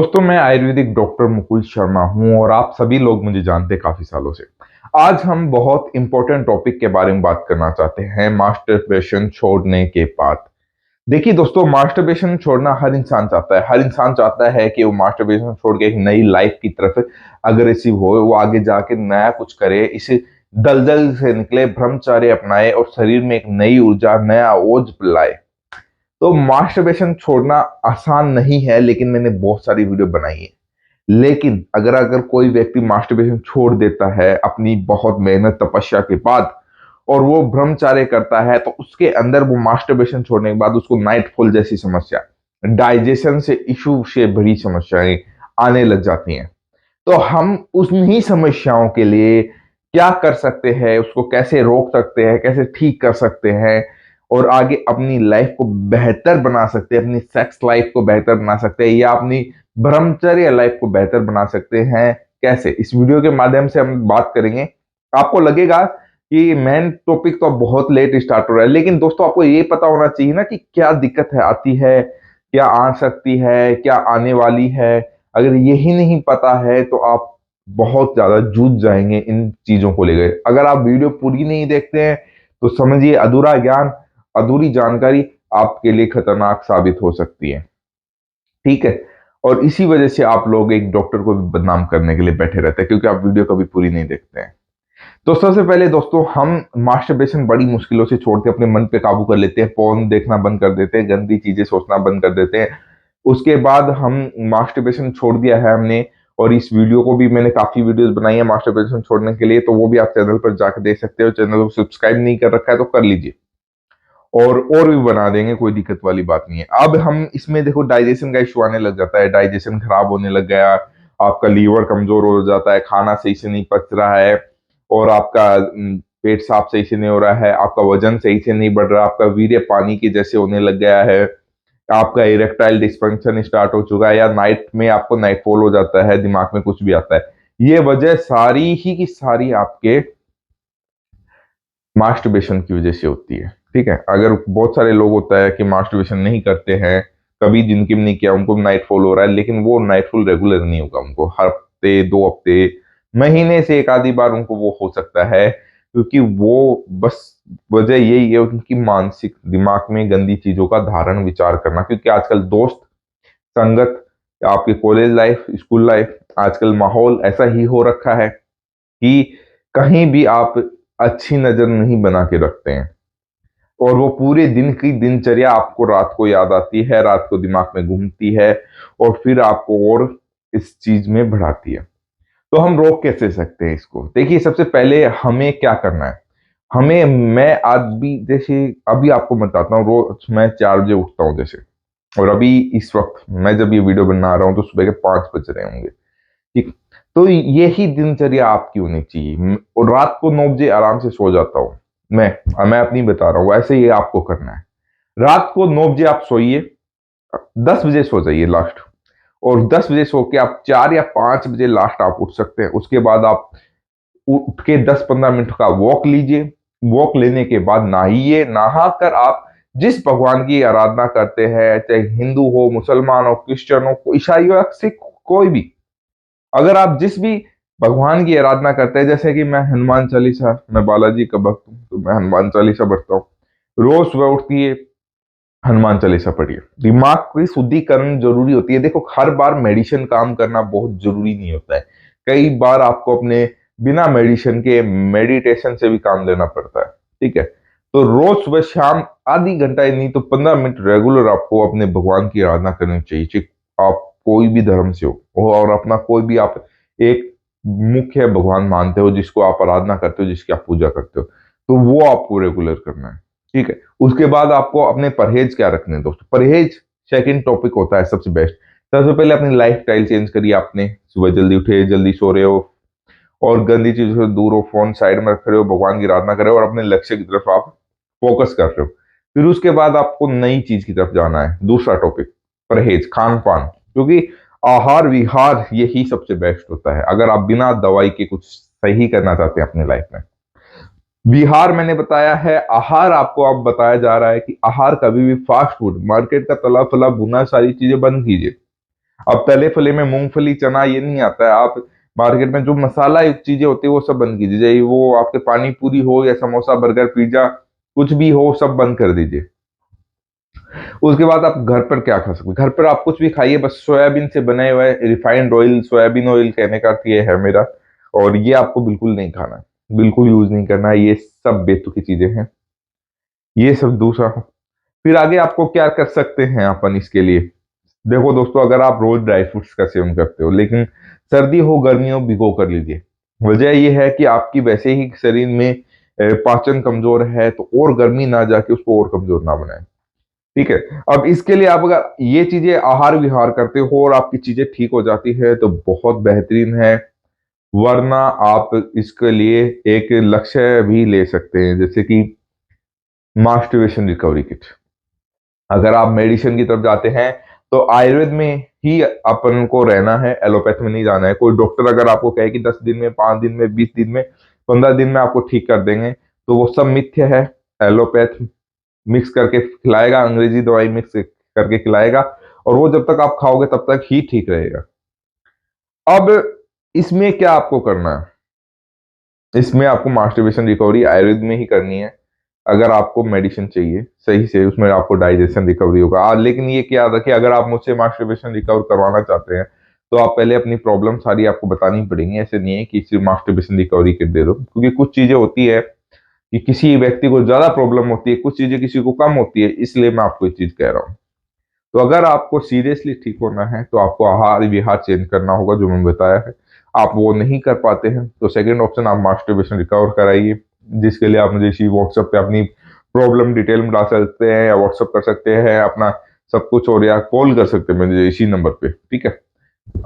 दोस्तों, मैं आयुर्वेदिक डॉक्टर मुकुल शर्मा हूं और आप सभी लोग मुझे जानते हैं काफी सालों से। आज हम बहुत इंपॉर्टेंट टॉपिक के बारे में बात करना चाहते हैं, मास्टरबेशन छोड़ने के बाद। देखिए दोस्तों, मास्टरबेशन छोड़ना हर इंसान चाहता है। हर इंसान चाहता है कि वो मास्टरबेशन छोड़ के एक नई लाइफ की तरफ अग्रेसिव हो, वो आगे जाके नया कुछ करे, इसे दलदल से निकले, ब्रह्मचर्य अपनाए और शरीर में एक नई ऊर्जा, नया ओज लाए। तो मास्टरबेशन छोड़ना आसान नहीं है, लेकिन मैंने बहुत सारी वीडियो बनाई है। लेकिन अगर अगर कोई व्यक्ति मास्टरबेशन छोड़ देता है अपनी बहुत मेहनत तपस्या के बाद और वो ब्रह्मचार्य करता है, तो उसके अंदर वो मास्टरबेशन छोड़ने के बाद उसको नाइटफॉल जैसी समस्या, डाइजेशन से इशू से बड़ी समस्याएं आने लग जाती हैं। तो हम उन्हीं समस्याओं के लिए क्या कर सकते हैं, उसको कैसे रोक सकते हैं, कैसे ठीक कर सकते हैं और आगे अपनी लाइफ को बेहतर बना सकते हैं, अपनी सेक्स लाइफ को बेहतर बना सकते हैं या अपनी ब्रह्मचर्य लाइफ को बेहतर बना सकते हैं। कैसे, इस वीडियो के माध्यम से हम बात करेंगे। आपको लगेगा कि मेन टॉपिक तो बहुत लेट स्टार्ट हो रहा है, लेकिन दोस्तों आपको ये पता होना चाहिए ना कि क्या दिक्कत है, आती है, क्या आ सकती है, क्या आने वाली है। अगर यही नहीं पता है तो आप बहुत ज्यादा जूझ जाएंगे इन चीजों को लेकर। अगर आप वीडियो पूरी नहीं देखते हैं तो समझिए अधूरा ज्ञान, अधूरी जानकारी आपके लिए खतरनाक साबित हो सकती है। ठीक है, और इसी वजह से आप लोग एक डॉक्टर को भी बदनाम करने के लिए बैठे रहते हैं, क्योंकि आप वीडियो कभी पूरी नहीं देखते हैं। तो सबसे पहले दोस्तों, हम मास्टरबेशन बड़ी मुश्किलों से छोड़ के अपने मन पे काबू कर लेते हैं, फोन देखना बंद कर देते हैं, गंदी चीजें सोचना बंद कर देते हैं। उसके बाद हम मास्टरबेशन छोड़ दिया है हमने, और इस वीडियो को भी मैंने काफी वीडियोस बनाई है मास्टरबेशन छोड़ने के लिए, तो वो भी आप चैनल पर जाकर देख सकते हो। चैनल को सब्सक्राइब नहीं कर रखा है तो कर लीजिए, और भी बना देंगे, कोई दिक्कत वाली बात नहीं है। अब हम इसमें देखो, डाइजेशन का इशू आने लग जाता है, डाइजेशन खराब होने लग गया, आपका लीवर कमजोर हो जाता है, खाना सही से नहीं पच रहा है, और आपका पेट साफ सही से नहीं हो रहा है, आपका वजन सही से नहीं बढ़ रहा, आपका वीर्य पानी के जैसे होने लग गया है, आपका इरेक्टाइल डिस्फंक्शन स्टार्ट हो चुका है, या नाइट में आपको नाइटफॉल हो जाता है, दिमाग में कुछ भी आता है। ये वजह सारी ही की सारी आपके मास्टरबेशन की वजह से होती है। ठीक है, अगर बहुत सारे लोग होता है कि मास्टरबेशन नहीं करते हैं, कभी जिनकी भी नहीं किया, उनको नाइटफॉल हो रहा है, लेकिन वो नाइटफॉल रेगुलर नहीं होगा, उनको हर हफ्ते, 2 हफ्ते, महीने से एक आधी बार उनको वो हो सकता है, क्योंकि वो बस वजह यही है उनकी मानसिक दिमाग में गंदी चीजों का धारण विचार करना। क्योंकि आजकल दोस्त संगत, आपके कॉलेज लाइफ, स्कूल लाइफ, आजकल माहौल ऐसा ही हो रखा है कि कहीं भी आप अच्छी नजर नहीं बना के रखते हैं, और वो पूरे दिन की दिनचर्या आपको रात को याद आती है, रात को दिमाग में घूमती है, और फिर आपको और इस चीज में बढ़ाती है। तो हम रोक कैसे सकते हैं इसको? देखिए, सबसे पहले हमें क्या करना है। मैं आज भी, जैसे अभी आपको बताता हूँ, रोज मैं 4 बजे उठता हूँ जैसे, और अभी इस वक्त मैं जब ये वीडियो बना रहा हूँ तो सुबह के 5 बज रहे होंगे। ठीक, तो यही दिनचर्या आपकी होनी चाहिए। और रात को 9 बजे आराम से सो जाता हूँ मैं अपनी बता रहा हूँ, वैसे ही आपको करना है। रात को 9 बजे आप सोइए, 10 बजे सो जाइए लास्ट, और 10 बजे सो के आप 4 या 5 बजे लास्ट आप उठ सकते हैं। उसके बाद आप उठ के 10-15 मिनट का वॉक लीजिए। वॉक लेने के बाद नहाइए, नहा कर आप जिस भगवान की आराधना करते हैं, चाहे हिंदू हो, मुसलमान हो, क्रिश्चियन हो, ईसाई हो या सिख, कोई भी, अगर आप जिस भी भगवान की आराधना करते हैं, जैसे कि मैं हनुमान चालीसा, मैं बालाजी का भक्त हूँ तो मैं हनुमान चालीसा पढ़ता हूँ। रोज सुबह उठती हनुमान चालीसा पढ़िए। दिमाग की शुद्धिकरण जरूरी होती है। देखो, हर बार मेडिसिन काम करना बहुत जरूरी नहीं होता है। कई बार आपको अपने बिना मेडिसिन के मेडिटेशन से भी काम लेना पड़ता है। ठीक है, तो रोज सुबह शाम आधी घंटा ही नहीं तो 15 मिनट रेगुलर आपको अपने भगवान की आराधना करनी चाहिए, चाहे आप कोई भी धर्म से हो, और अपना कोई भी आप एक मुख्य भगवान मानते हो, जिसको आप आराधना करते हो, जिसकी आप पूजा करते हो, तो वो आपको रेगुलर करना है। ठीक है, उसके बाद आपको अपने परहेज क्या रखने हैं दोस्तों? परहेज सेकंड टॉपिक होता है सबसे बेस्ट। सबसे पहले अपनी लाइफ स्टाइल चेंज करिए। आपने सुबह जल्दी उठे, जल्दी सो रहे हो, और गंदी चीजों से दूर हो, फोन साइड में रख रहे हो, भगवान की आराधना कर रहे हो, और अपने लक्ष्य की तरफ आप फोकस कर रहे हो। फिर उसके बाद आपको नई चीज की तरफ जाना है। दूसरा टॉपिक, परहेज, खान पान, क्योंकि आहार विहार यही सबसे बेस्ट होता है अगर आप बिना दवाई के कुछ सही करना चाहते हैं अपनी लाइफ में। विहार मैंने बताया है, आहार आपको अब बताया जा रहा है कि आहार कभी भी फास्ट फूड, मार्केट का तला फला भुना सारी चीजें बंद कीजिए। अब तले फले में मूंगफली चना ये नहीं आता है। आप मार्केट में जो मसाला युक्त चीजें होती है वो सब बंद कीजिए, चाहे वो आपके पानी पूरी हो या समोसा बर्गर पिज्जा कुछ भी हो, सब बंद कर दीजिए। उसके बाद आप घर पर क्या खा सकते हैं? घर पर आप कुछ भी खाइए, बस सोयाबीन से बने हुए रिफाइंड ऑयल, सोयाबीन ऑयल कहने का अर्थ ये है मेरा। और ये आपको बिल्कुल नहीं खाना है, बिल्कुल यूज नहीं करना है, ये सब बेतुकी चीजें हैं। ये सब दूसरा। फिर आगे आपको क्या कर सकते हैं अपन इसके लिए? देखो दोस्तों, अगर आप रोज ड्राई फ्रूट्स का सेवन करते हो, लेकिन सर्दी हो गर्मी हो भिगो कर लीजिए। वजह यह है कि आपकी वैसे ही शरीर में पाचन कमजोर है, तो और गर्मी ना जाके उसको और कमजोर ना बनाए। ठीक है। अब इसके लिए आप अगर ये चीजें आहार विहार करते हो और आपकी चीजें ठीक हो जाती है तो बहुत बेहतरीन है। वरना आप इसके लिए एक लक्ष्य भी ले सकते हैं, जैसे कि मास्टरबेशन रिकवरी किट। अगर आप मेडिसिन की तरफ जाते हैं तो आयुर्वेद में ही अपन को रहना है, एलोपैथ में नहीं जाना है। कोई डॉक्टर अगर आपको कहे कि 10 दिन में, 5 दिन में, 20 दिन में, 15 दिन में आपको ठीक कर देंगे, तो वो सब मिथ्य है। एलोपैथ मिक्स करके खिलाएगा, अंग्रेजी दवाई मिक्स करके खिलाएगा, और वो जब तक आप खाओगे तब तक ही ठीक रहेगा। अब इसमें क्या आपको करना है? इसमें आपको मास्टरबेशन रिकवरी आयुर्वेद में ही करनी है। अगर आपको मेडिसिन चाहिए सही से, उसमें आपको डाइजेशन रिकवरी होगा। लेकिन ये क्या था कि अगर आप मुझसे मास्टरबेशन रिकवर करवाना चाहते हैं तो आप पहले अपनी प्रॉब्लम सारी आपको बतानी पड़ेंगी। ऐसे नहीं है कि सिर्फ मास्टरबेशन रिकवरी किट दे दो, क्योंकि कुछ चीजें होती है कि किसी व्यक्ति को ज्यादा प्रॉब्लम होती है, कुछ चीजें किसी को कम होती है, इसलिए मैं आपको ये चीज कह रहा हूँ। तो अगर आपको सीरियसली ठीक होना है तो आपको आहार विहार चेंज करना होगा, जो मैंने बताया है। आप वो नहीं कर पाते हैं तो सेकंड ऑप्शन, आप मास्टरबेशन रिकवर कराइए, जिसके लिए आप मुझे इसी व्हाट्सएप पे अपनी प्रॉब्लम डिटेल में डाल सकते हैं, या व्हाट्सएप कर सकते हैं अपना सब कुछ, और या कॉल कर सकते हैं मुझे इसी नंबर पे। ठीक है,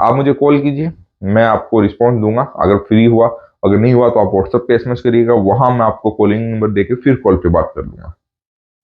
आप मुझे कॉल कीजिए, मैं आपको रिस्पॉन्स दूंगा अगर फ्री हुआ। अगर नहीं हुआ तो आप व्हाट्सएप पे एसएमएस करिएगा, वहां मैं आपको कॉलिंग नंबर देके फिर कॉल पे बात कर लूंगा।